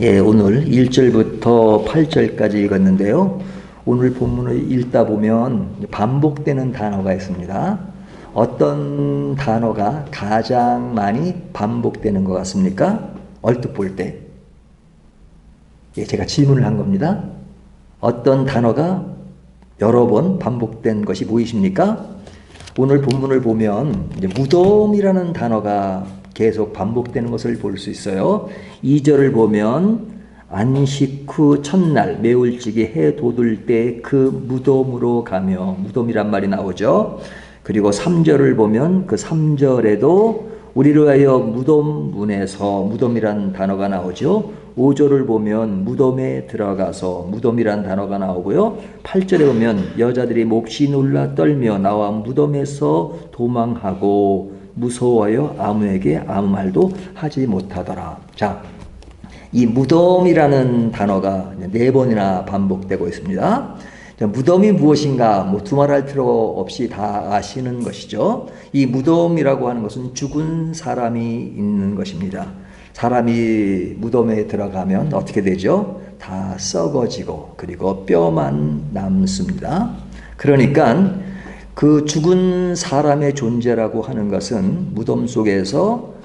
예, 오늘 1절부터 8절까지 읽었는데요. 오늘 본문을 읽다 보면 반복되는 단어가 있습니다. 어떤 단어가 가장 많이 반복되는 것 같습니까? 얼핏 볼 때. 예, 제가 질문을 한 겁니다. 어떤 단어가 여러 번 반복된 것이 보이십니까? 오늘 본문을 보면 이제 무덤이라는 단어가 계속 반복되는 것을 볼 수 있어요. 2절을 보면 안식 후 첫날 매울지기 해 돋을 때 그 무덤으로 가며, 무덤이란 말이 나오죠. 그리고 3절을 보면 그 3절에도 우리를 위하여 무덤 문에서, 무덤이란 단어가 나오죠. 5절을 보면 무덤에 들어가서, 무덤이란 단어가 나오고요. 8절에 보면 여자들이 몹시 놀라 떨며 나와 무덤에서 도망하고 무서워요 아무에게 아무 말도 하지 못하더라. 자, 이 무덤이라는 단어가 4번이나 반복되고 있습니다. 자, 무덤이 무엇인가 뭐 두말할 필요 없이 다 아시는 것이죠. 이 무덤이라고 하는 것은 죽은 사람이 있는 것입니다. 사람이 무덤에 들어가면 어떻게 되죠? 다 썩어지고 그리고 뼈만 남습니다. 그러니까 그 죽은 사람의 존재라고 하는 것은 무덤 속에서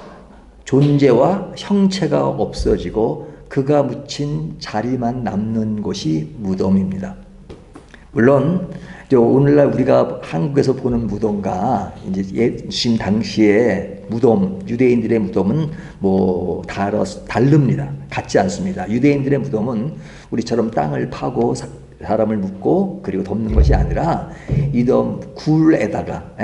존재와 형체가 없어지고 그가 묻힌 자리만 남는 곳이 무덤입니다. 물론 오늘날 우리가 한국에서 보는 무덤과 이제 예수님 당시에 무덤, 유대인들의 무덤은 뭐 다릅니다. 같지 않습니다. 유대인들의 무덤은 우리처럼 땅을 파고 사람을 묻고 그리고 덮는 것이 아니라 이덤 굴에다가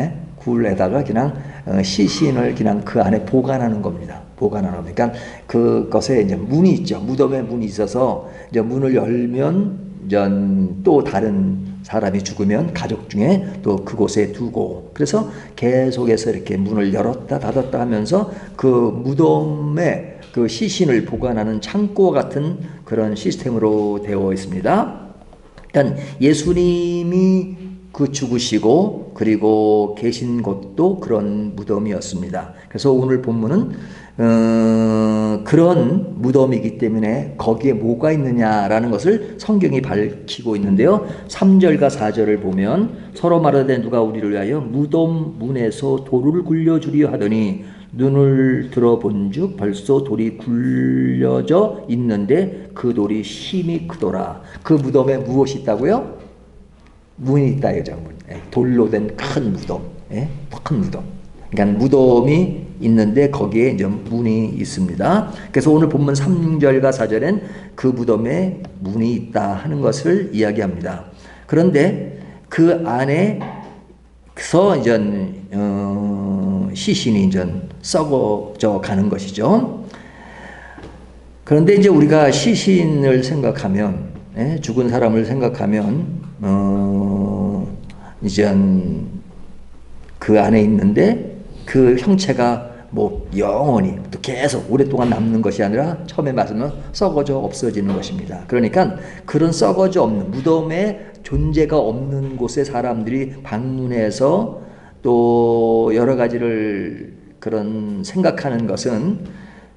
그냥 시신을 그냥 그 안에 보관하는 겁니다. 보관하는 겁니다. 그러니까 그것에 이제 문이 있죠. 무덤에 문이 있어서 이제 문을 열면 또 다른 사람이 죽으면 가족 중에 또 그곳에 두고, 그래서 계속해서 이렇게 문을 열었다 닫았다 하면서 그 무덤에 그 시신을 보관하는 창고 같은 그런 시스템으로 되어 있습니다. 일단 예수님이 그 죽으시고 그리고 계신 곳도 그런 무덤이었습니다. 그래서 오늘 본문은 그런 무덤이기 때문에 거기에 뭐가 있느냐라는 것을 성경이 밝히고 있는데요. 3절과 4절을 보면 서로 말하되 누가 우리를 위하여 무덤 문에서 돌을 굴려주려 하더니 눈을 들어본즉 벌써 돌이 굴려져 있는데 그 돌이 힘이 크더라. 그 무덤에 무엇이 있다고요? 문이 있다 이거죠. 돌로 된 큰 무덤, 큰 무덤. 그러니까 무덤이 있는데 거기에 이제 문이 있습니다. 그래서 오늘 본문 3절과 4절엔 그 무덤에 문이 있다 하는 것을 이야기합니다. 그런데 그 안에서 이제 시신이 이제 썩어져 가는 것이죠. 그런데 이제 우리가 시신을 생각하면, 죽은 사람을 생각하면, 이제 그 안에 있는데 그 형체가 뭐 영원히 또 계속 오랫동안 남는 것이 아니라 처음에 말씀은 썩어져 없어지는 것입니다. 그러니까 그런 썩어져 없는 무덤에 존재가 없는 곳에 사람들이 방문해서 또 여러 가지를 그런 생각하는 것은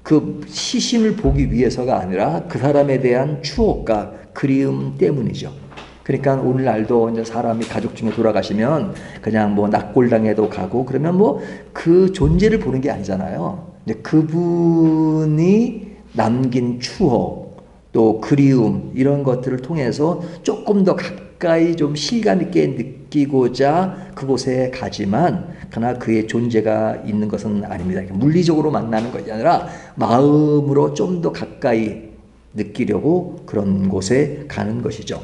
그 시신을 보기 위해서가 아니라 그 사람에 대한 추억과 그리움 때문이죠. 그러니까 오늘날도 이제 사람이 가족 중에 돌아가시면 그냥 뭐 낙골당에도 가고 그러면 뭐 그 존재를 보는 게 아니잖아요. 이제 그분이 남긴 추억 또 그리움 이런 것들을 통해서 조금 더 가까이 좀 실감 있게 느끼고자 그곳에 가지만 그러나 그의 존재가 있는 것은 아닙니다. 물리적으로 만나는 것이 아니라 마음으로 좀 더 가까이 느끼려고 그런 곳에 가는 것이죠.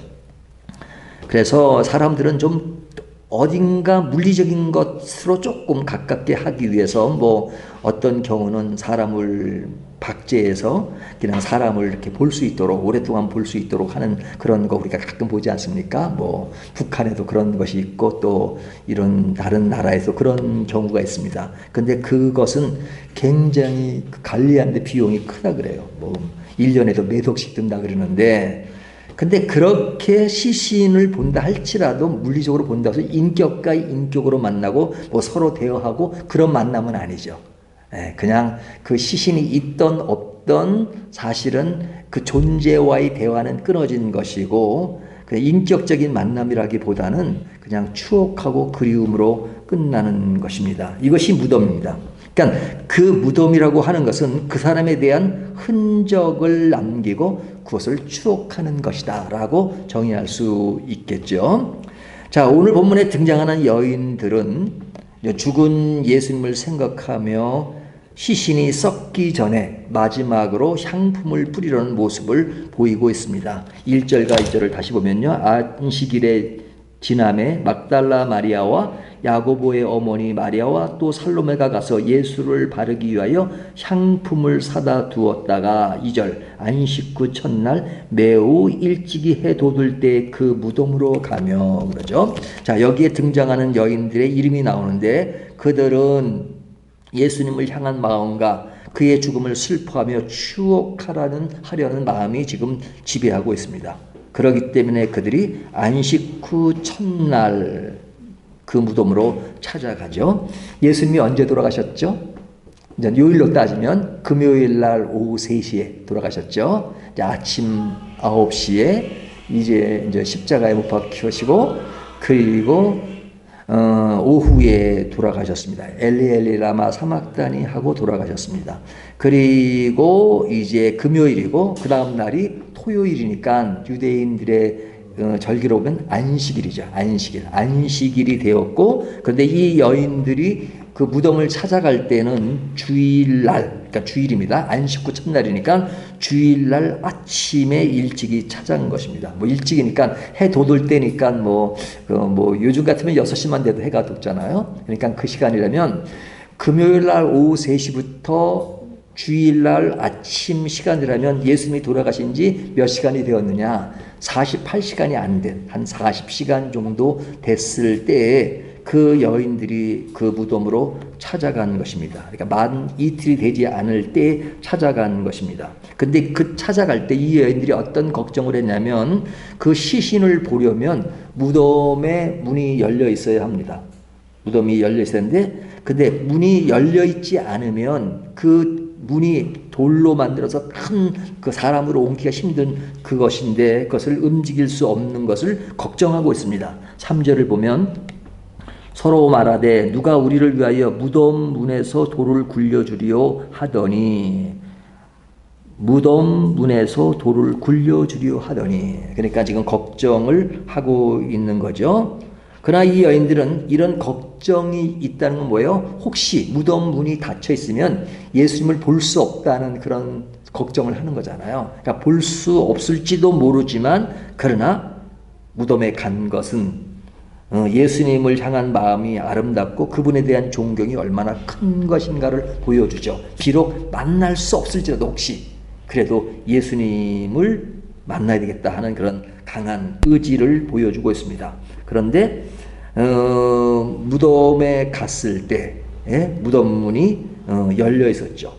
그래서 사람들은 좀 어딘가 물리적인 것으로 조금 가깝게 하기 위해서 뭐 어떤 경우는 사람을 박제해서 그냥 사람을 이렇게 볼 수 있도록 오랫동안 볼 수 있도록 하는 그런 거 우리가 가끔 보지 않습니까? 뭐 북한에도 그런 것이 있고 또 이런 다른 나라에서 그런 경우가 있습니다. 근데 그것은 굉장히 관리하는데 비용이 크다 그래요. 뭐 1년에도 몇 억씩 든다 그러는데, 근데 그렇게 시신을 본다 할지라도 물리적으로 본다고 해서 인격과 인격으로 만나고 뭐 서로 대화하고 그런 만남은 아니죠. 그냥 그 시신이 있던 어떤 사실은 그 존재와의 대화는 끊어진 것이고 그냥 인격적인 만남이라기보다는 그냥 추억하고 그리움으로 끝나는 것입니다. 이것이 무덤입니다. 그러니까 그 무덤이라고 하는 것은 그 사람에 대한 흔적을 남기고 그것을 추억하는 것이다 라고 정의할 수 있겠죠. 자, 오늘 본문에 등장하는 여인들은 죽은 예수님을 생각하며 시신이 썩기 전에 마지막으로 향품을 뿌리려는 모습을 보이고 있습니다. 1절과 2절을 다시 보면요. 안식일에 지남에 막달라 마리아와 야고보의 어머니 마리아와 또 살로메가 가서 예수를 바르기 위하여 향품을 사다 두었다가 2절 안식 후 첫날 매우 일찍이 해 돋을 때 그 무덤으로 가며 그러죠. 자, 여기에 등장하는 여인들의 이름이 나오는데 그들은 예수님을 향한 마음과 그의 죽음을 슬퍼하며 추억하려는 마음이 지금 지배하고 있습니다. 그렇기 때문에 그들이 안식 후 첫날 그 무덤으로 찾아가죠. 예수님이 언제 돌아가셨죠? 이제 요일로 따지면 금요일 날 오후 3시에 돌아가셨죠. 이제 아침 9시에 이제 십자가에 못 박히시고 그리고 오후에 돌아가셨습니다. 엘리 엘리 라마 사막다니 하고 돌아가셨습니다. 그리고 이제 금요일이고 그 다음 날이 토요일이니까 유대인들의 절기로 보면 안식일이죠. 안식일이 되었고 그런데 이 여인들이 그 무덤을 찾아갈 때는 주일날, 그러니까 주일입니다. 안식 후 첫날이니까 주일날 아침에 일찍이 찾아간 것입니다. 뭐 일찍이니까 해 돋을 때니까 요즘 같으면 6시만 돼도 해가 돋잖아요. 그러니까 그 시간이라면 금요일날 오후 3시부터 주일날 아침 시간이라면 예수님이 돌아가신 지 몇 시간이 되었느냐? 48시간이 안 된, 한 40시간 정도 됐을 때에 그 여인들이 그 무덤으로 찾아간 것입니다. 그러니까 만 이틀이 되지 않을 때 찾아간 것입니다. 근데 그 찾아갈 때 이 여인들이 어떤 걱정을 했냐면 그 시신을 보려면 무덤에 문이 열려 있어야 합니다. 무덤이 열려 있었는데 근데 문이 열려 있지 않으면 그 문이 돌로 만들어서 큰 그 사람으로 옮기기가 힘든 그것인데 그것을 움직일 수 없는 것을 걱정하고 있습니다. 3절을 보면 서로 말하되 누가 우리를 위하여 무덤 문에서 돌을 굴려주리요 하더니 무덤 문에서 돌을 굴려주리요 하더니 그러니까 지금 걱정을 하고 있는 거죠. 그러나 이 여인들은 이런 걱정이 있다는 건 뭐예요? 혹시 무덤 문이 닫혀 있으면 예수님을 볼 수 없다는 그런 걱정을 하는 거잖아요. 그러니까 볼 수 없을지도 모르지만 그러나 무덤에 간 것은 예수님을 향한 마음이 아름답고 그분에 대한 존경이 얼마나 큰 것인가를 보여주죠. 비록 만날 수 없을지라도 혹시 그래도 예수님을 만나야 되겠다 하는 그런 강한 의지를 보여주고 있습니다. 그런데 무덤에 갔을 때 무덤 문이 열려 있었죠.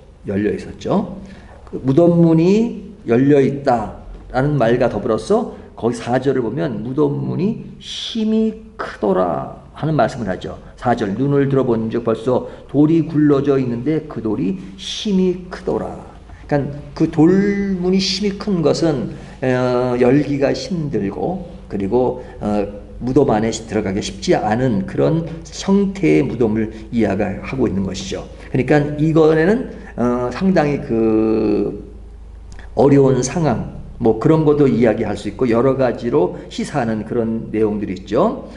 그 무덤 문이 열려 있다라는 말과 더불어서 거기 4절을 보면 무덤 문이 힘이 크더라 하는 말씀을 하죠. 4절 눈을 들어본 즉 벌써 돌이 굴러져 있는데 그 돌이 힘이 크더라. 그러니까 그 돌문이 힘이 큰 것은 열기가 힘들고 그리고 무덤 안에 들어가기 쉽지 않은 그런 형태의 무덤을 이야기하고 있는 것이죠. 그러니까 이거에는 상당히 그 어려운 상황 뭐 그런 것도 이야기할 수 있고 여러 가지로 시사하는 그런 내용들이 있죠.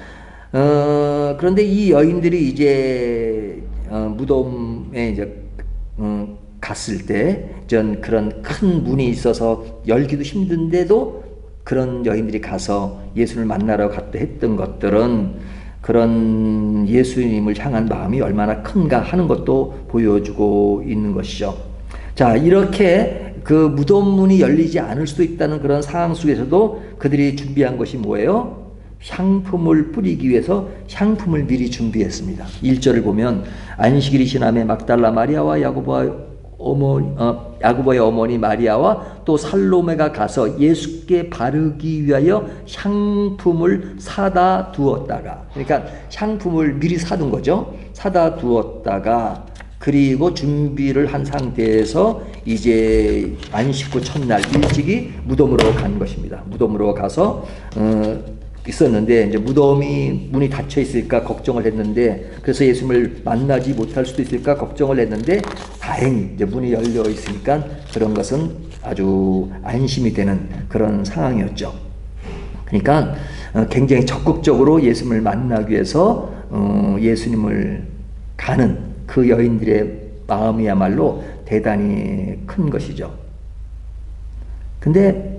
그런데 이 여인들이 이제 무덤에 이제 갔을 때 전 그런 큰 문이 있어서 열기도 힘든데도 그런 여인들이 가서 예수를 만나러 갔다 했던 것들은 그런 예수님을 향한 마음이 얼마나 큰가 하는 것도 보여주고 있는 것이죠. 자, 이렇게 그 무덤 문이 열리지 않을 수도 있다는 그런 상황 속에서도 그들이 준비한 것이 뭐예요? 향품을 뿌리기 위해서 향품을 미리 준비했습니다. 1절을 보면 안식일이 지남에 막달라 마리아와 야고보의 어머니 마리아와 또 살로메가 가서 예수께 바르기 위하여 향품을 사다 두었다가 그러니까 향품을 미리 사둔 거죠. 사다 두었다가 그리고 준비를 한 상태에서 이제 안식구 첫날 일찍이 무덤으로 간 것입니다. 무덤으로 가서 있었는데 이제 무덤이 문이 닫혀 있을까 걱정을 했는데, 그래서 예수님을 만나지 못할 수도 있을까 걱정을 했는데, 다행히 이제 문이 열려 있으니까 그런 것은 아주 안심이 되는 그런 상황이었죠. 그러니까 굉장히 적극적으로 예수님을 만나기 위해서 예수님을 가는 그 여인들의 마음이야말로 대단히 큰 것이죠. 근데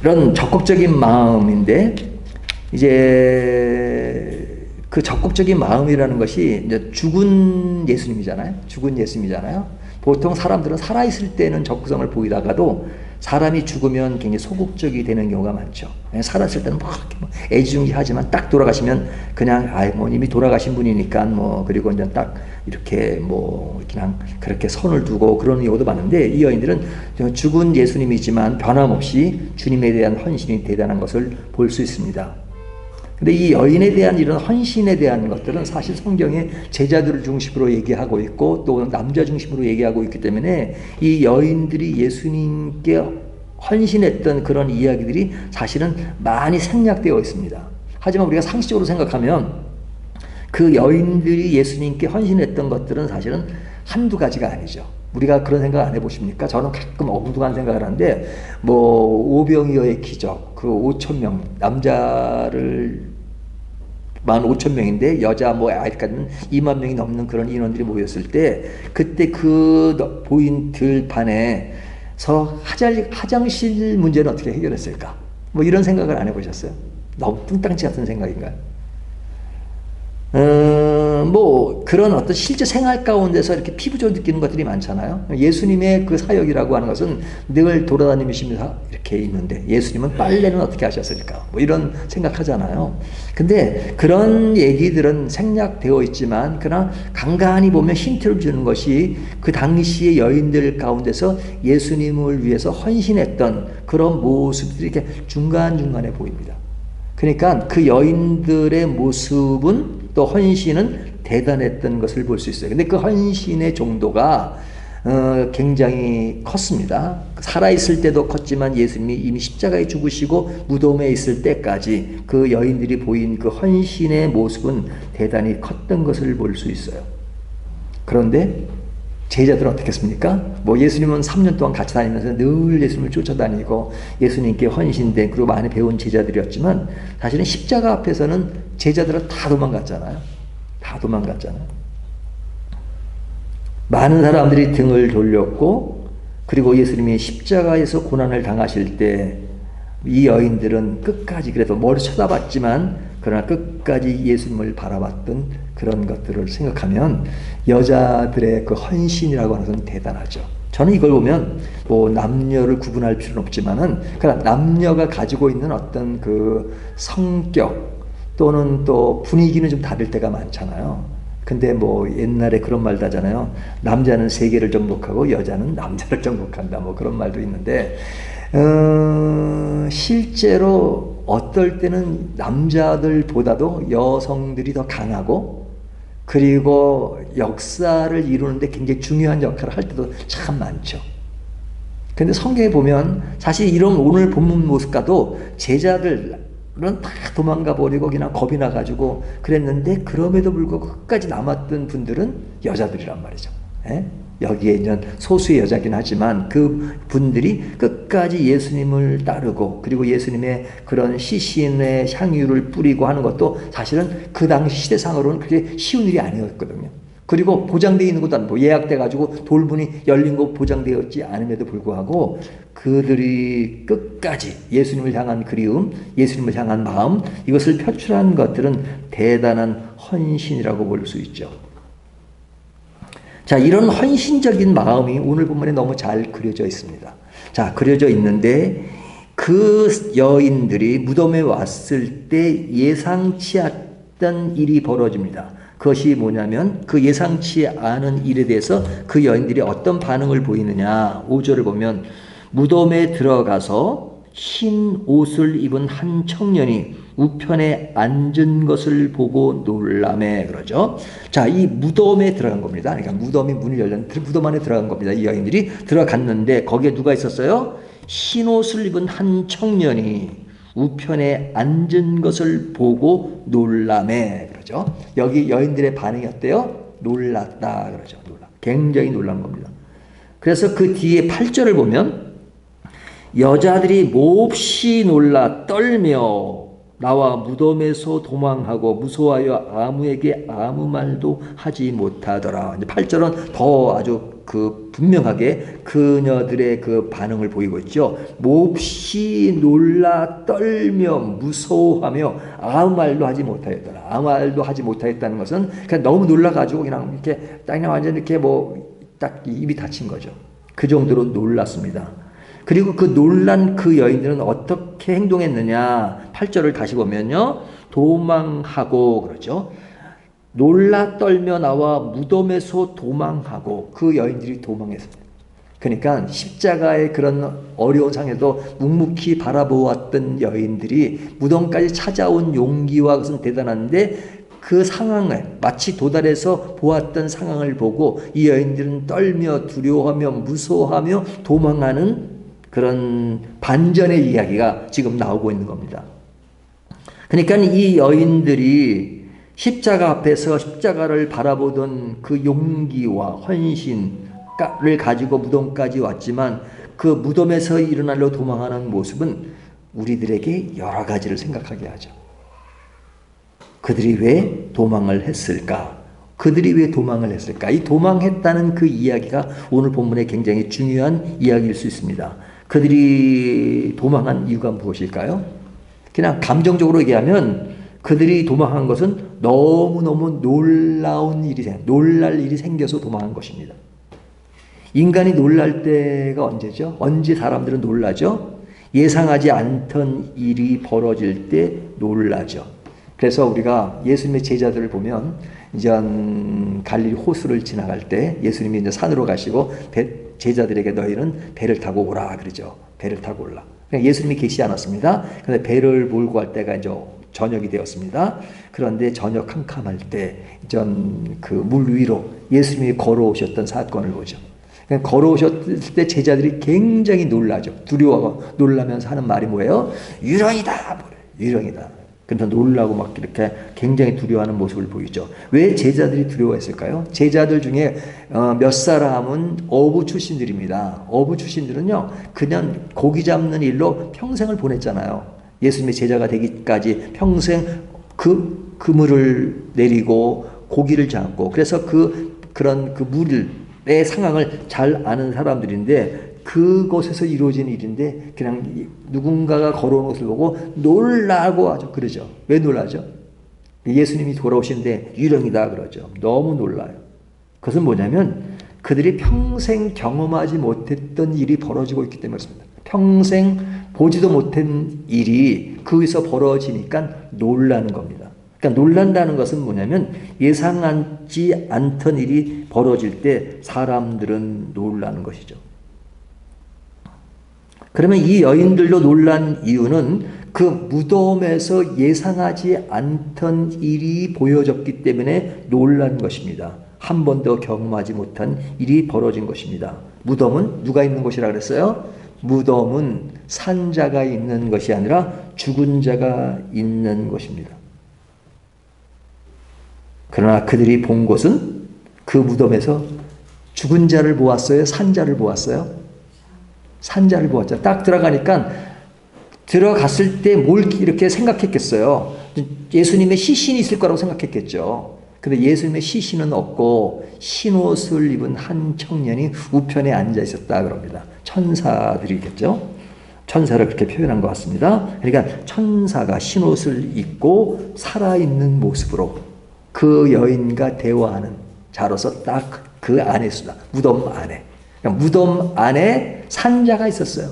이런 적극적인 마음인데, 이제 그 적극적인 마음이라는 것이 이제 죽은 예수님이잖아요. 죽은 예수님이잖아요. 보통 사람들은 살아있을 때는 적극성을 보이다가도 사람이 죽으면 굉장히 소극적이 되는 경우가 많죠. 살았을 때는 막 애지중지하지만 딱 돌아가시면 그냥 뭐 이미 돌아가신 분이니까 뭐, 그리고 이제 딱 이렇게 뭐 그냥 그렇게 선을 두고 그러는 경우도 많은데, 이 여인들은 죽은 예수님이지만 변함없이 주님에 대한 헌신이 대단한 것을 볼 수 있습니다. 근데 이 여인에 대한 이런 헌신에 대한 것들은 사실 성경에 제자들을 중심으로 얘기하고 있고 또 남자 중심으로 얘기하고 있기 때문에 이 여인들이 예수님께 헌신했던 그런 이야기들이 사실은 많이 생략되어 있습니다. 하지만 우리가 상식적으로 생각하면 그 여인들이 예수님께 헌신했던 것들은 사실은 한두 가지가 아니죠. 우리가 그런 생각 안 해보십니까? 저는 가끔 엉뚱한 생각을 하는데, 뭐 오병이어의 기적, 그 5,000명 남자를 15,000명인데 여자 뭐 아직까지는 2만 명이 넘는 그런 인원들이 모였을 때, 그때 그 보인 들판에서 화장실 문제는 어떻게 해결했을까? 뭐 이런 생각을 안 해보셨어요? 너무 뚱땅치 같은 생각인가요? 뭐 그런 어떤 실제 생활 가운데서 이렇게 피부적으로 느끼는 것들이 많잖아요. 예수님의 그 사역이라고 하는 것은 늘 돌아다니시면서 이렇게 있는데 예수님은 빨래는 어떻게 하셨을까? 뭐 이런 생각하잖아요. 근데 그런 얘기들은 생략되어 있지만, 그러나 간간히 보면 힌트를 주는 것이 그 당시의 여인들 가운데서 예수님을 위해서 헌신했던 그런 모습들이 이렇게 중간중간에 보입니다. 그러니까 그 여인들의 모습은, 또 헌신은 대단했던 것을 볼 수 있어요. 근데 그 헌신의 정도가 굉장히 컸습니다. 살아있을 때도 컸지만 예수님이 이미 십자가에 죽으시고 무덤에 있을 때까지 그 여인들이 보인 그 헌신의 모습은 대단히 컸던 것을 볼 수 있어요. 그런데 제자들은 어떻게 했습니까? 뭐 예수님은 3년 동안 같이 다니면서 늘 예수님을 쫓아다니고 예수님께 헌신된, 그리고 많이 배운 제자들이었지만, 사실은 십자가 앞에서는 제자들은 다 도망갔잖아요. 다 도망갔잖아요. 많은 사람들이 등을 돌렸고, 그리고 예수님이 십자가에서 고난을 당하실 때 이 여인들은 끝까지, 그래도 머리 쳐다봤지만 그러나 끝까지 예수님을 바라봤던 그런 것들을 생각하면 여자들의 그 헌신이라고 하는 것은 대단하죠. 저는 이걸 보면 뭐 남녀를 구분할 필요는 없지만은, 그러나 남녀가 가지고 있는 어떤 그 성격 또는 또 분위기는 좀 다를 때가 많잖아요. 근데 뭐 옛날에 그런 말도 하잖아요. 남자는 세계를 정복하고 여자는 남자를 정복한다, 뭐 그런 말도 있는데, 실제로 어떨 때는 남자들보다도 여성들이 더 강하고, 그리고 역사를 이루는데 굉장히 중요한 역할을 할 때도 참 많죠. 근데 성경에 보면 사실 이런 오늘 본문 모습과도 제자들은 다 도망가 버리고 그냥 겁이 나가지고 그랬는데, 그럼에도 불구하고 끝까지 남았던 분들은 여자들이란 말이죠. 예? 여기에 있는 소수의 여자긴 하지만 그 분들이 끝까지 예수님을 따르고, 그리고 예수님의 그런 시신의 향유를 뿌리고 하는 것도 사실은 그 당시 시대상으로는 그렇게 쉬운 일이 아니었거든요. 그리고 보장되어 있는 것도 아니고 예약돼 가지고 돌문이 열린 거 보장되어 있지 않음에도 불구하고 그들이 끝까지 예수님을 향한 그리움, 예수님을 향한 마음, 이것을 표출한 것들은 대단한 헌신이라고 볼 수 있죠. 자, 이런 헌신적인 마음이 오늘 본문에 너무 잘 그려져 있습니다. 자, 그려져 있는데 그 여인들이 무덤에 왔을 때 예상치 않던 일이 벌어집니다. 그것이 뭐냐면, 그 예상치 않은 일에 대해서 그 여인들이 어떤 반응을 보이느냐. 5절을 보면 무덤에 들어가서 흰 옷을 입은 한 청년이 우편에 앉은 것을 보고 놀라매 그러죠. 자, 이 무덤에 들어간 겁니다. 그러니까 무덤이 문을 열렸는데 무덤 안에 들어간 겁니다. 이 여인들이 들어갔는데 거기에 누가 있었어요? 흰 옷을 입은 한 청년이 우편에 앉은 것을 보고 놀라매 그러죠. 여기 여인들의 반응이 어때요? 놀랐다 그러죠. 굉장히 놀란 겁니다. 그래서 그 뒤에 8절을 보면 여자들이 몹시 놀라 떨며 나와 무덤에서 도망하고 무서워하여 아무에게 아무 말도 하지 못하더라. 이제 8절은 더 아주 그 분명하게 그녀들의 그 반응을 보이고 있죠. 몹시 놀라 떨며 무서워하며 아무 말도 하지 못하였더라. 아무 말도 하지 못하였다는 것은 그냥 너무 놀라가지고 그냥 이렇게 그냥 완전 이렇게 뭐 딱 입이 닫힌 거죠. 그 정도로 놀랐습니다. 그리고 그 놀란 그 여인들은 어떻게 행동했느냐. 8절을 다시 보면요. 도망하고 그러죠. 놀라 떨며 나와 무덤에서 도망하고 그 여인들이 도망했습니다. 그러니까 십자가의 그런 어려운 상에도 묵묵히 바라보았던 여인들이 무덤까지 찾아온 용기와 그것은 대단한데 그 상황을 마치 도달해서 보았던 상황을 보고 이 여인들은 떨며 두려워하며 무서워하며 도망하는 그런 반전의 이야기가 지금 나오고 있는 겁니다. 그러니까 이 여인들이 십자가 앞에서 십자가를 바라보던 그 용기와 헌신을 가지고 무덤까지 왔지만 그 무덤에서 일어나려 도망하는 모습은 우리들에게 여러 가지를 생각하게 하죠. 그들이 왜 도망을 했을까? 그들이 왜 도망을 했을까? 이 도망했다는 그 이야기가 오늘 본문에 굉장히 중요한 이야기일 수 있습니다. 그들이 도망한 이유가 무엇일까요? 그냥 감정적으로 얘기하면 그들이 도망한 것은 너무너무 놀라운 일이 놀랄 일이 생겨서 도망한 것입니다. 인간이 놀랄 때가 언제죠? 언제 사람들은 놀라죠? 예상하지 않던 일이 벌어질 때 놀라죠. 그래서 우리가 예수님의 제자들을 보면 이제 갈릴리 호수를 지나갈 때 예수님이 이제 산으로 가시고 제자들에게 너희는 배를 타고 오라 그러죠. 배를 타고 올라. 예수님이 계시지 않았습니다. 그런데 배를 몰고 갈 때가 이제 저녁이 되었습니다. 그런데 저녁 캄캄할 때 전 그 물 위로 예수님이 걸어오셨던 사건을 보죠. 걸어오셨을 때 제자들이 굉장히 놀라죠. 두려워하고 놀라면서 하는 말이 뭐예요? 유령이다. 유령이다. 그래서 놀라고 막 이렇게 굉장히 두려워하는 모습을 보이죠. 왜 제자들이 두려워했을까요? 제자들 중에 몇 사람은 어부 출신들입니다. 어부 출신들은요, 그냥 고기 잡는 일로 평생을 보냈잖아요. 예수님의 제자가 되기까지 평생 그 그물을 내리고 고기를 잡고, 그래서 그런 그 물의 상황을 잘 아는 사람들인데, 그곳에서 이루어진 일인데 그냥 누군가가 걸어오는 것을 보고 놀라고 하죠. 그러죠. 왜 놀라죠? 예수님이 돌아오시는데 유령이다 그러죠. 너무 놀라요. 그것은 뭐냐면 그들이 평생 경험하지 못했던 일이 벌어지고 있기 때문에 그렇습니다. 평생 보지도 못한 일이 거기서 벌어지니까 놀라는 겁니다. 그러니까 놀란다는 것은 뭐냐면 예상하지 않던 일이 벌어질 때 사람들은 놀라는 것이죠. 그러면 이 여인들도 놀란 이유는 그 무덤에서 예상하지 않던 일이 보여졌기 때문에 놀란 것입니다. 한 번도 경험하지 못한 일이 벌어진 것입니다. 무덤은 누가 있는 곳이라 그랬어요? 무덤은 산자가 있는 것이 아니라 죽은 자가 있는 곳입니다. 그러나 그들이 본 곳은 그 무덤에서 죽은 자를 보았어요? 산자를 보았어요? 산자를 보았죠. 딱 들어가니까 들어갔을 때 뭘 이렇게 생각했겠어요? 예수님의 시신이 있을 거라고 생각했겠죠. 근데 예수님의 시신은 없고 흰옷을 입은 한 청년이 우편에 앉아 있었다 그럽니다. 천사들이겠죠. 천사를 그렇게 표현한 것 같습니다. 그러니까 천사가 흰옷을 입고 살아있는 모습으로 그 여인과 대화하는 자로서 딱 그 안에 있습니다. 무덤 안에. 무덤 안에 산자가 있었어요.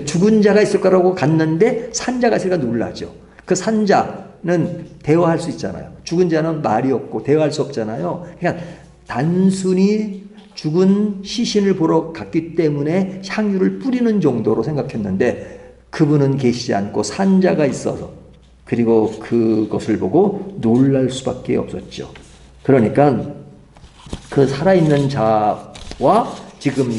죽은 자가 있을 거라고 갔는데 산자가 있으니까 놀라죠. 그 산자는 대화할 수 있잖아요. 죽은 자는 말이 없고 대화할 수 없잖아요. 그러니까 단순히 죽은 시신을 보러 갔기 때문에 향유를 뿌리는 정도로 생각했는데 그분은 계시지 않고 산자가 있어서 그리고 그것을 보고 놀랄 수밖에 없었죠. 그러니까 그 살아있는 자와 지금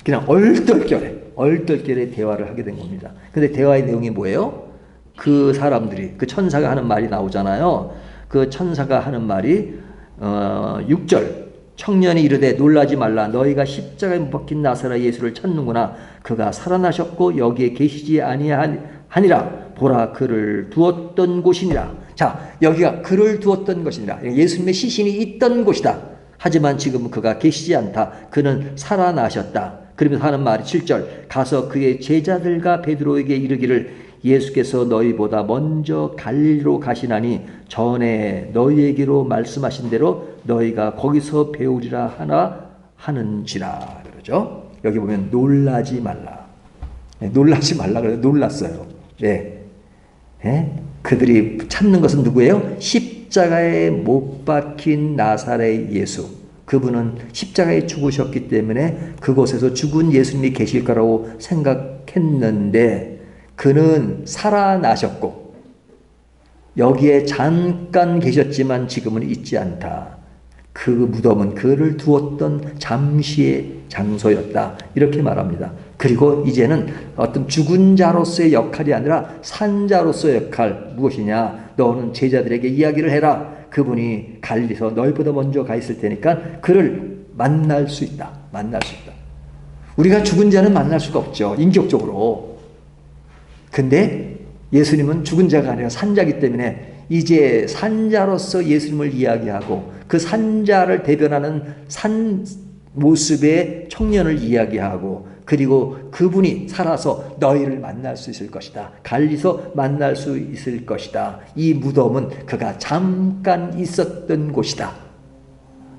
그냥 얼떨결에 대화를 하게 된 겁니다. 근데 대화의 내용이 뭐예요? 그 사람들이, 그 천사가 하는 말이 나오잖아요. 그 천사가 하는 말이 6절, 청년이 이르되 놀라지 말라. 너희가 십자가에 못 박힌 나사렛 예수를 찾는구나. 그가 살아나셨고 여기에 계시지 아니하니라. 보라, 그를 두었던 곳이니라. 자, 여기가 그를 두었던 것이니라. 예수님의 시신이 있던 곳이다. 하지만 지금 그가 계시지 않다. 그는 살아나셨다. 그러면서 하는 말이 7절, 가서 그의 제자들과 베드로에게 이르기를 예수께서 너희보다 먼저 갈릴리로 가시나니 전에 너희에게로 말씀하신 대로 너희가 거기서 배우리라 하는지라. 그러죠. 여기 보면 놀라지 말라. 놀라지 말라 그래요. 놀랐어요. 네. 그들이 찾는 것은 누구예요? 십자가에 못 박힌 나사렛 예수. 그분은 십자가에 죽으셨기 때문에 그곳에서 죽은 예수님이 계실 거라고 생각했는데 그는 살아나셨고 여기에 잠깐 계셨지만 지금은 있지 않다. 그 무덤은 그를 두었던 잠시의 장소였다. 이렇게 말합니다. 그리고 이제는 어떤 죽은 자로서의 역할이 아니라 산자로서의 역할, 무엇이냐? 너는 제자들에게 이야기를 해라. 그분이 갈릴리서 너희보다 먼저 가 있을 테니까 그를 만날 수 있다. 만날 수 있다. 우리가 죽은 자는 만날 수가 없죠. 인격적으로. 근데 예수님은 죽은 자가 아니라 산자이기 때문에 이제 산자로서 예수님을 이야기하고 그 산자를 대변하는 산 모습의 청년을 이야기하고 그리고 그분이 살아서 너희를 만날 수 있을 것이다. 갈리서 만날 수 있을 것이다. 이 무덤은 그가 잠깐 있었던 곳이다.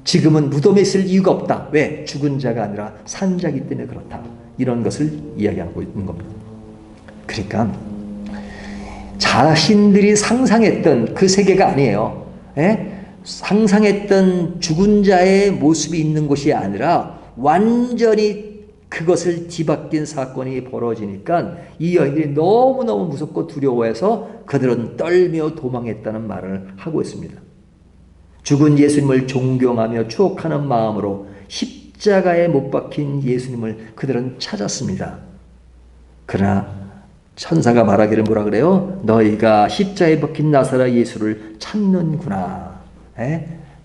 지금은 무덤에 있을 이유가 없다. 왜? 죽은 자가 아니라 산자이기 때문에 그렇다. 이런 것을 이야기하고 있는 겁니다. 그러니까 자신들이 상상했던 그 세계가 아니에요. 상상했던 죽은 자의 모습이 있는 곳이 아니라 완전히 그것을 뒤바뀐 사건이 벌어지니까 이 여인들이 너무너무 무섭고 두려워해서 그들은 떨며 도망했다는 말을 하고 있습니다. 죽은 예수님을 존경하며 추억하는 마음으로 십자가에 못 박힌 예수님을 그들은 찾았습니다. 그러나 천사가 말하기를 뭐라 그래요? 너희가 십자가에 박힌 나사렛 예수를 찾는구나.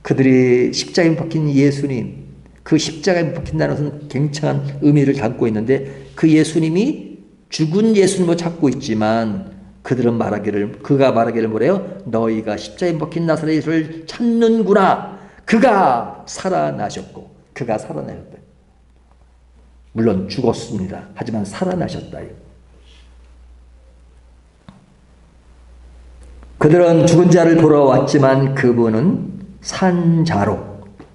그들이 십자가에 박힌 예수님, 그 십자가에 박힌다는 것은 굉장한 의미를 담고 있는데 그 예수님이 죽은 예수님을 찾고 있지만 그들은 그가 말하기를 뭐래요? 너희가 십자가에 박힌 나사렛 예수를 찾는구나. 그가 살아나셨고 그가 살아나셨다. 물론 죽었습니다. 하지만 살아나셨다. 그들은 죽은 자를 보러 왔지만 그분은 산자로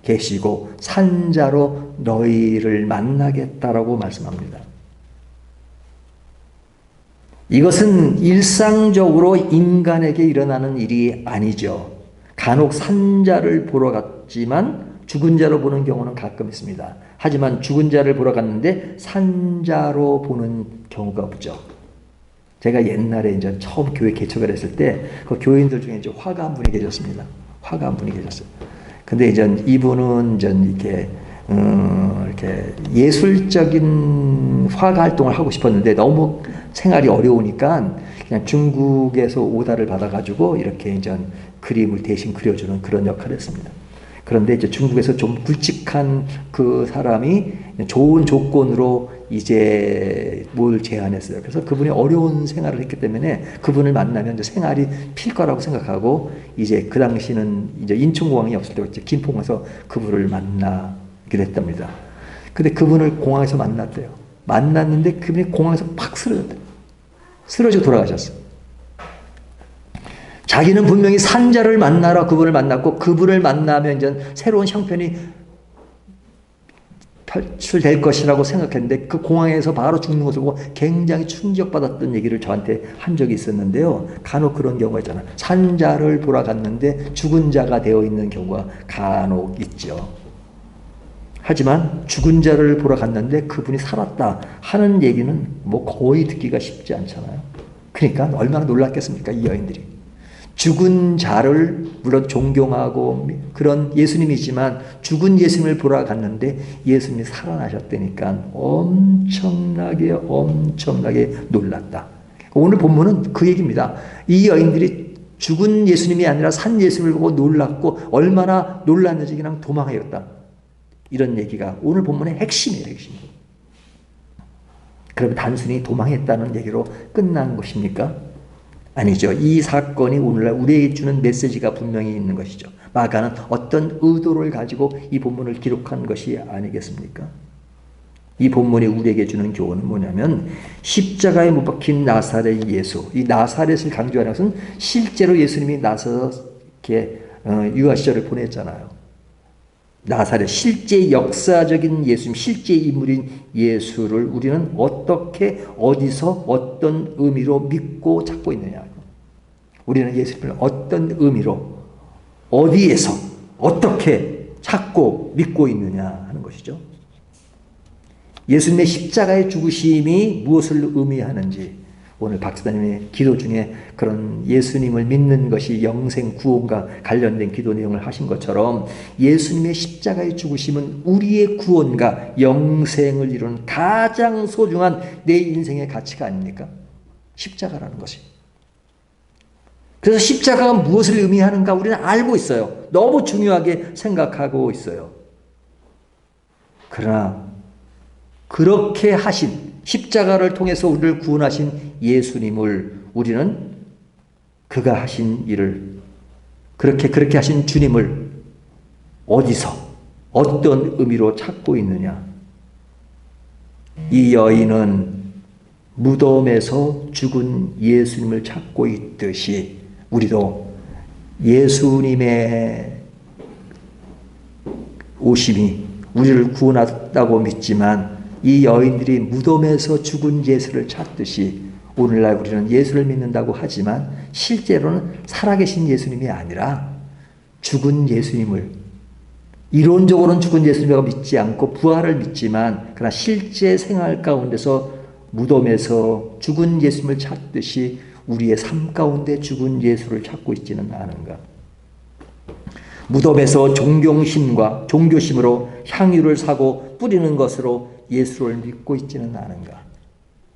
계시고 산자로 너희를 만나겠다라고 말씀합니다. 이것은 일상적으로 인간에게 일어나는 일이 아니죠. 간혹 산자를 보러 갔지만 죽은 자로 보는 경우는 가끔 있습니다. 하지만 죽은 자를 보러 갔는데 산자로 보는 경우가 없죠. 제가 옛날에 이제 처음 교회 개척을 했을 때 그 교인들 중에 이제 화가 한 분이 계셨습니다. 화가 한 분이 계셨어요. 근데 이제 이분은 이제 이렇게 예술적인 화가 활동을 하고 싶었는데 너무 생활이 어려우니까 그냥 중국에서 오다를 받아가지고 이렇게 이제 그림을 대신 그려주는 그런 역할을 했습니다. 그런데 이제 중국에서 좀 굵직한 그 사람이 좋은 조건으로 이제 뭘 제안했어요. 그래서 그분이 어려운 생활을 했기 때문에 그분을 만나면 이제 생활이 필 거라고 생각하고 이제 그 당시는 이제 인천공항이 없을 때 이제 김포에서 그분을 만나기로 했답니다. 근데 그분을 공항에서 만났대요. 만났는데 그분이 공항에서 팍 쓰러졌대요. 쓰러지고 돌아가셨어요. 자기는 분명히 산자를 만나러 그분을 만났고 그분을 만나면 이제 새로운 형편이 펼출될 것이라고 생각했는데 그 공항에서 바로 죽는 것을 보고 굉장히 충격받았던 얘기를 저한테 한 적이 있었는데요. 간혹 그런 경우가 있잖아요. 산자를 보러 갔는데 죽은 자가 되어 있는 경우가 간혹 있죠. 하지만 죽은 자를 보러 갔는데 그분이 살았다 하는 얘기는 뭐 거의 듣기가 쉽지 않잖아요. 그러니까 얼마나 놀랐겠습니까, 이 여인들이. 죽은 자를 물론 존경하고 그런 예수님이지만 죽은 예수님을 보러 갔는데 예수님이 살아나셨다니까 엄청나게 놀랐다. 오늘 본문은 그 얘기입니다. 이 여인들이 죽은 예수님이 아니라 산 예수님을 보고 놀랐고 얼마나 놀랐는지 그냥 도망하였다. 이런 얘기가 오늘 본문의 핵심이에요. 핵심. 그럼 단순히 도망했다는 얘기로 끝난 것입니까? 아니죠. 이 사건이 오늘날 우리에게 주는 메시지가 분명히 있는 것이죠. 마가는 어떤 의도를 가지고 이 본문을 기록한 것이 아니겠습니까? 이 본문이 우리에게 주는 교훈은 뭐냐면 십자가에 못 박힌 나사렛 예수, 이 나사렛을 강조하는 것은 실제로 예수님이 나서서 이렇게 유아 시절을 보냈잖아요. 나사렛, 실제 역사적인 예수님, 실제 인물인 예수를 우리는 어떻게, 어디서, 어떤 의미로 믿고 찾고 있느냐. 우리는 예수님을 어떤 의미로, 어디에서, 어떻게 찾고 믿고 있느냐 하는 것이죠. 예수님의 십자가의 죽으심이 무엇을 의미하는지, 오늘 박사님의 기도 중에 그런 예수님을 믿는 것이 영생 구원과 관련된 기도 내용을 하신 것처럼 예수님의 십자가의 죽으심은 우리의 구원과 영생을 이루는 가장 소중한 내 인생의 가치가 아닙니까? 십자가라는 것이. 그래서 십자가가 무엇을 의미하는가 우리는 알고 있어요. 너무 중요하게 생각하고 있어요. 그러나 그렇게 하신 십자가를 통해서 우리를 구원하신 예수님을 우리는 그가 하신 일을 그렇게 하신 주님을 어디서 어떤 의미로 찾고 있느냐. 이 여인은 무덤에서 죽은 예수님을 찾고 있듯이 우리도 예수님의 오심이 우리를 구원하다고 믿지만 이 여인들이 무덤에서 죽은 예수를 찾듯이 오늘날 우리는 예수를 믿는다고 하지만 실제로는 살아계신 예수님이 아니라 죽은 예수님을, 이론적으로는 죽은 예수님을 믿지 않고 부활을 믿지만 그러나 실제 생활 가운데서 무덤에서 죽은 예수님을 찾듯이 우리의 삶 가운데 죽은 예수를 찾고 있지는 않은가. 무덤에서 존경심과 종교심으로 향유를 사고 뿌리는 것으로 예수를 믿고 있지는 않은가.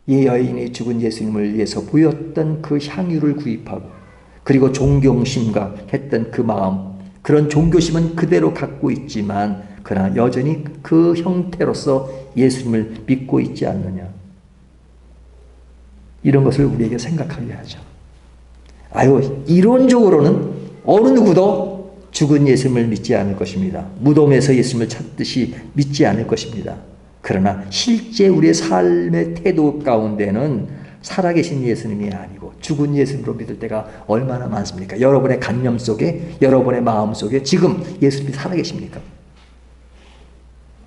이 여인이 죽은 예수님을 위해서 보였던 그 향유를 구입하고 그리고 존경심과 했던 그 마음, 그런 종교심은 그대로 갖고 있지만 그러나 여전히 그 형태로서 예수님을 믿고 있지 않느냐. 이런 것을 우리에게 생각하게 하죠. 이론적으로는 어느 누구도 죽은 예수님을 믿지 않을 것입니다. 무덤에서 예수님을 찾듯이 믿지 않을 것입니다. 그러나 실제 우리의 삶의 태도 가운데는 살아계신 예수님이 아니고 죽은 예수님으로 믿을 때가 얼마나 많습니까? 여러분의 관념 속에, 여러분의 마음 속에 지금 예수님이 살아계십니까?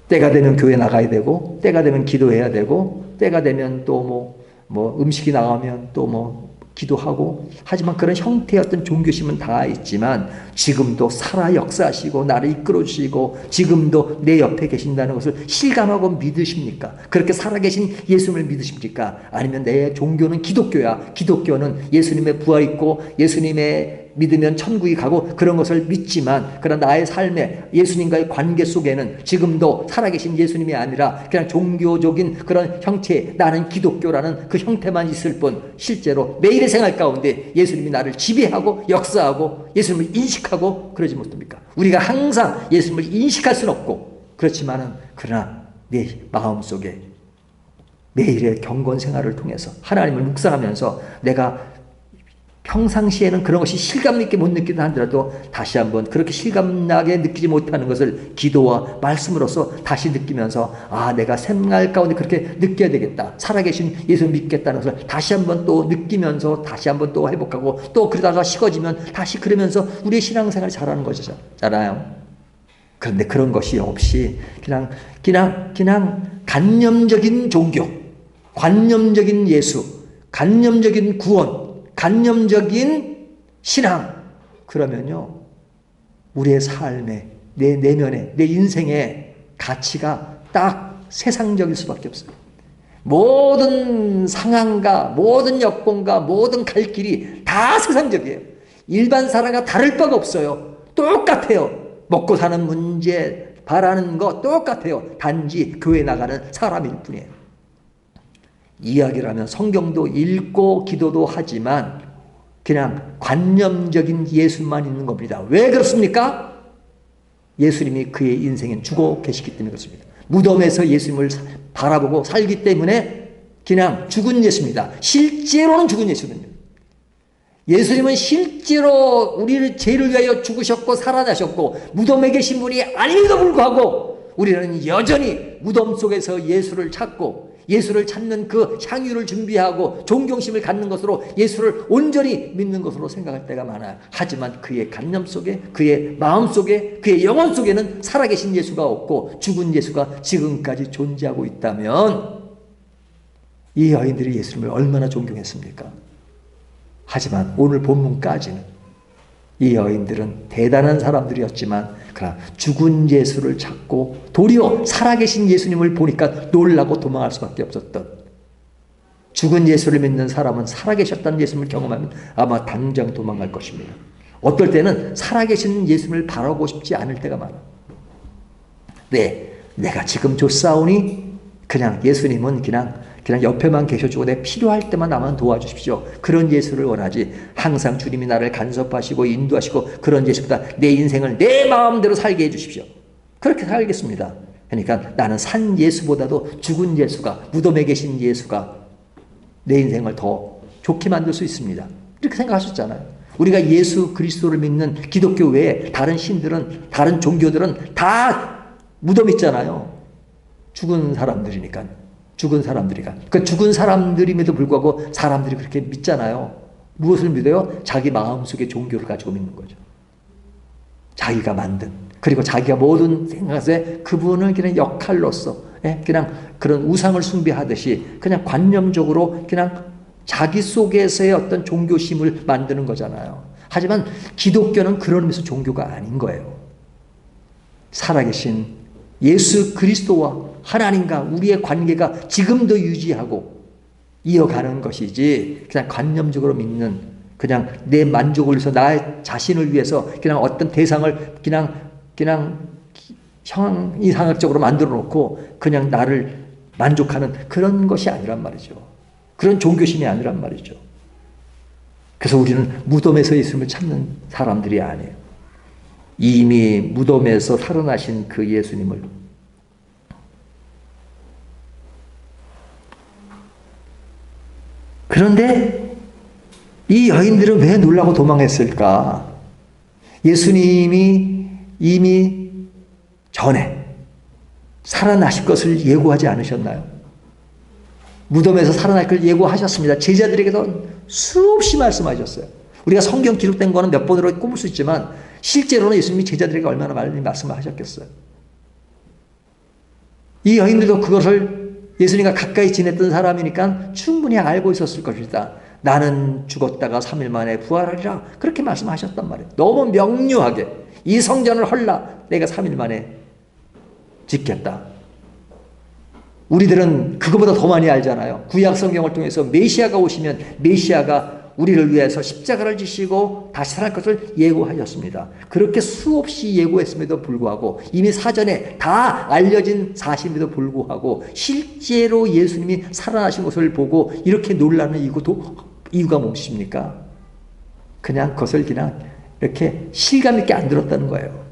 때가 되면 교회 나가야 되고, 때가 되면 기도해야 되고, 때가 되면 또 음식이 나가면 또 기도하고, 하지만 그런 형태의 어떤 종교심은 다 있지만 지금도 살아 역사하시고 나를 이끌어 주시고 지금도 내 옆에 계신다는 것을 실감하고 믿으십니까? 그렇게 살아계신 예수님을 믿으십니까? 아니면 내 종교는 기독교야, 기독교는 예수님의 부활 있고 예수님의 믿으면 천국이 가고 그런 것을 믿지만 그러나 나의 삶에 예수님과의 관계 속에는 지금도 살아계신 예수님이 아니라 그냥 종교적인 그런 형태, 나는 기독교라는 그 형태만 있을 뿐 실제로 매일의 생활 가운데 예수님이 나를 지배하고 역사하고 예수님을 인식하고 그러지 못합니까? 우리가 항상 예수님을 인식할 수는 없고 그렇지만은 그러나 내 마음속에 매일의 경건 생활을 통해서 하나님을 묵상하면서 내가 평상시에는 그런 것이 실감 있게 못 느끼다 하더라도 다시 한번 그렇게 실감나게 느끼지 못하는 것을 기도와 말씀으로서 다시 느끼면서 내가 생활 가운데 그렇게 느껴야 되겠다. 살아계신 예수를 믿겠다는 것을 다시 한번 또 느끼면서 다시 한번 또 회복하고 또 그러다가 식어지면 다시 그러면서 우리의 신앙생활을 잘하는 것이잖아요. 그런데 그런 것이 없이 그냥 관념적인 종교, 관념적인 예수, 관념적인 구원, 관념적인 신앙, 그러면요 우리의 삶에, 내 내면에, 내 인생에 가치가 딱 세상적일 수밖에 없어요. 모든 상황과 모든 여건과 모든 갈 길이 다 세상적이에요. 일반 사람과 다를 바가 없어요. 똑같아요. 먹고 사는 문제, 바라는 거 똑같아요. 단지 교회 나가는 사람일 뿐이에요. 이야기를 하면 성경도 읽고 기도도 하지만 그냥 관념적인 예수만 있는 겁니다. 왜 그렇습니까? 예수님이 그의 인생엔 죽어 계시기 때문에 그렇습니다. 무덤에서 예수님을 바라보고 살기 때문에 그냥 죽은 예수입니다. 실제로는 죽은 예수거든요. 예수님은 실제로 우리를 죄를 위하여 죽으셨고 살아나셨고 무덤에 계신 분이 아님에도 불구하고 우리는 여전히 무덤 속에서 예수를 찾고 예수를 찾는 그 향유를 준비하고 존경심을 갖는 것으로 예수를 온전히 믿는 것으로 생각할 때가 많아요. 하지만 그의 관념 속에, 그의 마음 속에, 그의 영혼 속에는 살아계신 예수가 없고 죽은 예수가 지금까지 존재하고 있다면 이 여인들이 예수님을 얼마나 존경했습니까? 하지만 오늘 본문까지는 이 여인들은 대단한 사람들이었지만 그러나 죽은 예수를 찾고 도리어 살아계신 예수님을 보니까 놀라고 도망할 수밖에 없었던, 죽은 예수를 믿는 사람은 살아계셨다는 예수님을 경험하면 아마 당장 도망갈 것입니다. 어떨 때는 살아계신 예수님을 바라보고 싶지 않을 때가 많아. 네, 내가 지금 좋사오니 그냥 예수님은 그냥 옆에만 계셔주고 내 필요할 때만 나만 도와주십시오. 그런 예수를 원하지 항상 주님이 나를 간섭하시고 인도하시고 그런 예수보다 내 인생을 내 마음대로 살게 해주십시오. 그렇게 살겠습니다. 그러니까 나는 산 예수보다도 죽은 예수가, 무덤에 계신 예수가 내 인생을 더 좋게 만들 수 있습니다. 이렇게 생각하셨잖아요. 우리가 예수 그리스도를 믿는 기독교 외에 다른 신들은, 다른 종교들은 다 무덤 있잖아요. 죽은 사람들이니까. 죽은 사람들이가. 그 죽은 사람들임에도 불구하고 사람들이 그렇게 믿잖아요. 무엇을 믿어요? 자기 마음속에 종교를 가지고 믿는 거죠. 자기가 만든, 그리고 자기가 모든 생각에 그분을 그냥 역할로서 그냥 그런 우상을 숭배하듯이 그냥 관념적으로 그냥 자기 속에서의 어떤 종교심을 만드는 거잖아요. 하지만 기독교는 그런 의미에서 종교가 아닌 거예요. 살아계신 예수 그리스도와 하나님과 우리의 관계가 지금도 유지하고 이어가는 것이지 그냥 관념적으로 믿는, 그냥 내 만족을 위해서 나의 자신을 위해서 그냥 어떤 대상을 그냥 이상학적으로 만들어 놓고 그냥 나를 만족하는 그런 것이 아니란 말이죠. 그런 종교심이 아니란 말이죠. 그래서 우리는 무덤에서 예수님을 찾는 사람들이 아니에요. 이미 무덤에서 살아나신 그 예수님을, 그런데 이 여인들은 왜 놀라고 도망했을까? 예수님이 이미 전에 살아나실 것을 예고하지 않으셨나요? 무덤에서 살아날 걸 예고하셨습니다. 제자들에게도 수없이 말씀하셨어요. 우리가 성경 기록된 거는 몇 번으로 꼽을 수 있지만 실제로는 예수님이 제자들에게 얼마나 많이 말씀을 하셨겠어요. 이 여인들도 그것을 예수님과 가까이 지냈던 사람이니까 충분히 알고 있었을 것이다. 나는 죽었다가 3일 만에 부활하리라. 그렇게 말씀하셨단 말이에요. 너무 명료하게. 이 성전을 헐라. 내가 3일 만에 짓겠다. 우리들은 그거보다 더 많이 알잖아요. 구약 성경을 통해서 메시아가 오시면 메시아가 우리를 위해서 십자가를 지시고 다시 살아날 것을 예고하셨습니다. 그렇게 수없이 예고했음에도 불구하고 이미 사전에 다 알려진 사실임에도 불구하고 실제로 예수님이 살아나신 것을 보고 이렇게 놀라는 이유가 무엇입니까? 그냥 그것을 그냥 이렇게 실감 있게 안 들었다는 거예요.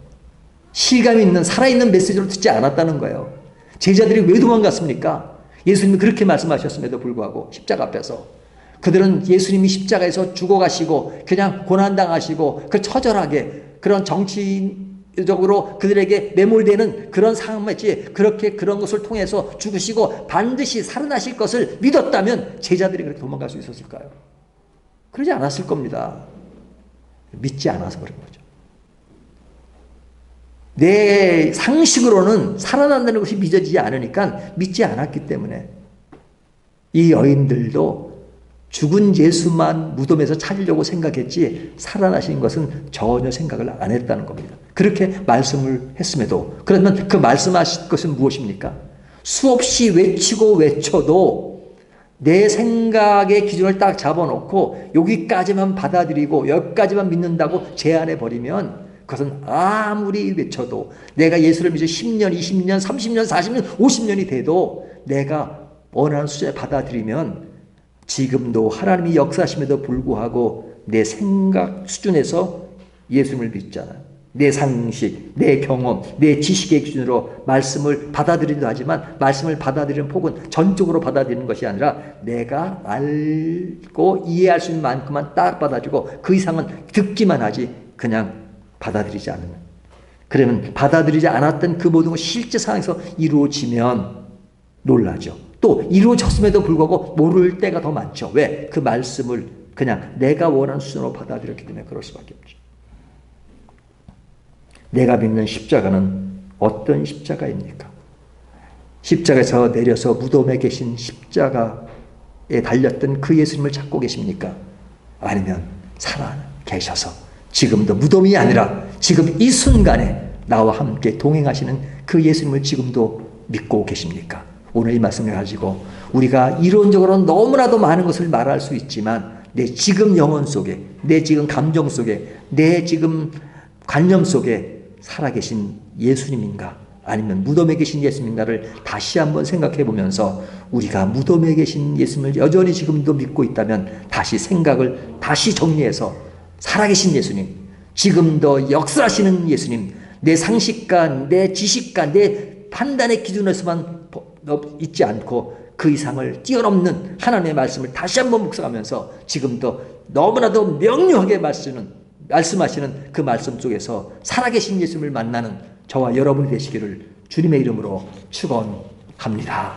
실감 있는 살아있는 메시지로 듣지 않았다는 거예요. 제자들이 왜 도망갔습니까? 예수님이 그렇게 말씀하셨음에도 불구하고 십자가 앞에서 그들은 예수님이 십자가에서 죽어가시고 그냥 고난당하시고 그 처절하게 그런 정치적으로 그들에게 매몰되는 그런 상황이지, 그렇게 그런 것을 통해서 죽으시고 반드시 살아나실 것을 믿었다면 제자들이 그렇게 도망갈 수 있었을까요? 그러지 않았을 겁니다. 믿지 않아서 그런 거죠. 내 상식으로는 살아난다는 것이 믿어지지 않으니까 믿지 않았기 때문에 이 여인들도 죽은 예수만 무덤에서 찾으려고 생각했지 살아나신 것은 전혀 생각을 안 했다는 겁니다. 그렇게 말씀을 했음에도, 그러면 그 말씀하신 것은 무엇입니까? 수없이 외치고 외쳐도 내 생각의 기준을 딱 잡아놓고 여기까지만 받아들이고 여기까지만 믿는다고 제한해 버리면, 그것은 아무리 외쳐도, 내가 예수를 믿어 10년, 20년, 30년, 40년, 50년이 돼도 내가 원하는 수준에 받아들이면 지금도 하나님이 역사하심에도 불구하고 내 생각 수준에서 예수님을 믿잖아요. 내 상식, 내 경험, 내 지식의 기준으로 말씀을 받아들이기도 하지만, 말씀을 받아들이는 폭은 전적으로 받아들이는 것이 아니라 내가 알고 이해할 수 있는 만큼만 딱 받아들이고 그 이상은 듣기만 하지 그냥 받아들이지 않는. 그러면 받아들이지 않았던 그 모든 것이 실제 상황에서 이루어지면 놀라죠. 또 이루어졌음에도 불구하고 모를 때가 더 많죠. 왜? 그 말씀을 그냥 내가 원하는 수준으로 받아들였기 때문에 그럴 수밖에 없죠. 내가 믿는 십자가는 어떤 십자가입니까? 십자가에서 내려서 무덤에 계신 십자가에 달렸던 그 예수님을 찾고 계십니까? 아니면 살아 계셔서 지금도 무덤이 아니라 지금 이 순간에 나와 함께 동행하시는 그 예수님을 지금도 믿고 계십니까? 오늘 이 말씀을 가지고 우리가 이론적으로 너무나도 많은 것을 말할 수 있지만, 내 지금 영혼 속에, 내 지금 감정 속에, 내 지금 관념 속에 살아계신 예수님인가, 아니면 무덤에 계신 예수님인가를 다시 한번 생각해 보면서, 우리가 무덤에 계신 예수님을 여전히 지금도 믿고 있다면 다시 생각을 다시 정리해서 살아계신 예수님, 지금도 역사하시는 예수님, 내 상식과 내 지식과 내 판단의 기준에서만 있지 않고 그 이상을 뛰어넘는 하나님의 말씀을 다시 한번 묵상하면서 지금도 너무나도 명료하게 말씀하시는 그 말씀 속에서 살아계신 예수님을 만나는 저와 여러분이 되시기를 주님의 이름으로 축원합니다.